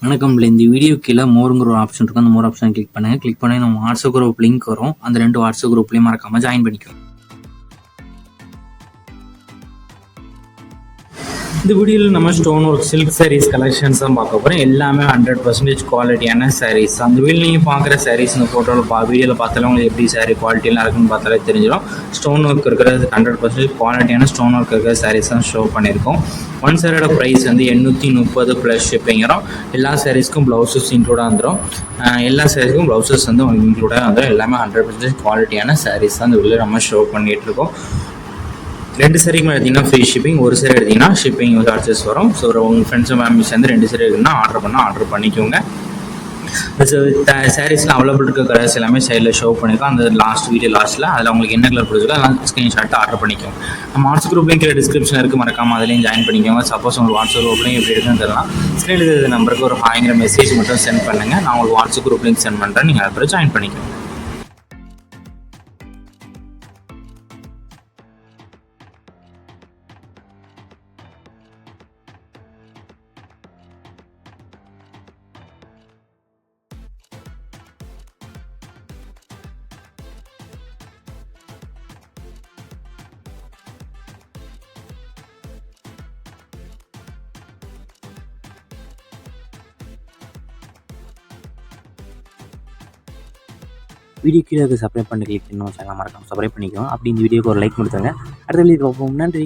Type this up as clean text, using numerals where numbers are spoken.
வணக்கம். இந்த வீடியோ கீழே மோருங்கிற ஒரு ஆப்ஷன் இருக்கும். அந்த மோர் ஆப்ஷன் கிளிக் பண்ணுங்கள். கிளிக் பண்ணி நம்ம வாட்ஸ்அப் குரூப் லிங்க் வரும். அந்த 2 வாட்ஸ்அப் குரூப்லேயும் மறக்காமல் ஜாயின் பண்ணிக்கோங்க. இந்த வீடியோவில் நம்ம stone work silk saris collections தான் பார்க்க போகிறோம். எல்லாமே 100% குவாலிட்டியான சாரீஸ். அந்த வீடியோ நீங்கள் பார்க்குற சாரீஸ் இந்த ஃபோட்டோவில் வீடியோவில் பார்த்தாலும் உங்களுக்கு எப்படி சாரீ குவாலிட்டியெல்லாம் இருக்குன்னு பார்த்தாலே தெரிஞ்சிடும். ஸ்டோன் ஒர்க் இருக்கிற 100% குவாலிட்டியான ஸ்டோன் ஒர்க் இருக்கிற சாரீஸ் தான் ஷோ பண்ணியிருக்கோம். ஒன் சாரியோட ப்ரைஸ் வந்து 830 ப்ளஸ் ஷிப்பிங்கிறோம். எல்லா சாரீஸ்க்கும் ப்ளவுசஸ் இன்க்ளூடாக வந்துடும். எல்லா சாரீஸ்க்கும் ப்ளவுசஸ் வந்து உங்களுக்கு இன்க்ளூடாக வந்துடும். எல்லாமே 100% குவாலிட்டியான சாரீஸ் தான் இந்த வீடியோ நம்ம ஷோ பண்ணிகிட்டு இருக்கோம். 2 சாரிக்கு மேலே எடுத்திங்கன்னா ஃப்ரீ ஷிப்பிங், ஒரு சாரி எடுத்திங்கன்னா ஷிப்பிங் சார்ஜஸ் வரும். ஸோ உங்கள் ஃப்ரெண்ட்ஸும் ஃபேமிலி சேர்ந்து 2 சாரி எடுத்திங்கன்னா ஆர்டர் பண்ணிக்கோங்க. சாரீஸ்லாம் அவைலபிள் இருக்க கலர்ஸ் எல்லாமே சைடில் ஷோ பண்ணியிருக்கோம். அந்த வீடியோ லாஸ்ட்டில் அதில் உங்களுக்கு என்ன கலர் பிடிச்சிருக்கோ அதெல்லாம் ஸ்க்ரீன்ஷாட் ஆர்டர் பண்ணிக்கோங்க. நம்ம வாட்ஸ்அப் குரூப் லிங்க் டிஸ்கிரிப்ஷன் இருக்குது, மறக்காமல் அதுலேயும் ஜாயின் பண்ணிக்கோங்க. சப்போஸ் உங்களுக்கு வாட்ஸ்அப் குரூப்லையும் எப்படி இருக்குன்னு தெரியலாம், ஸ்க்ரீனில் இருக்கிற நம்பருக்கு ஒரு ஹாய்ங்கிற மெசேஜ் மட்டும் சென்ட் பண்ணுங்கள். நான் உங்களுக்கு வாட்ஸ்அப் குரூப் லிங்க் சென்ட் பண்ணுறேன். நீங்கள் அப்புறம் ஜாயின் பண்ணிக்கோங்க. வீடியோ கீழே சப்ஸ்கிரைப் பண்ணி கிளிக் பண்ணி சேனல் மறக்காம சப்ஸ்கிரைப் பண்ணிக்கோங்க. அப்படி இந்த வீடியோக்கு ஒரு லைக் கொடுத்துருங்க. அடுத்த வீடியோ பார்ப்போம். நன்றி.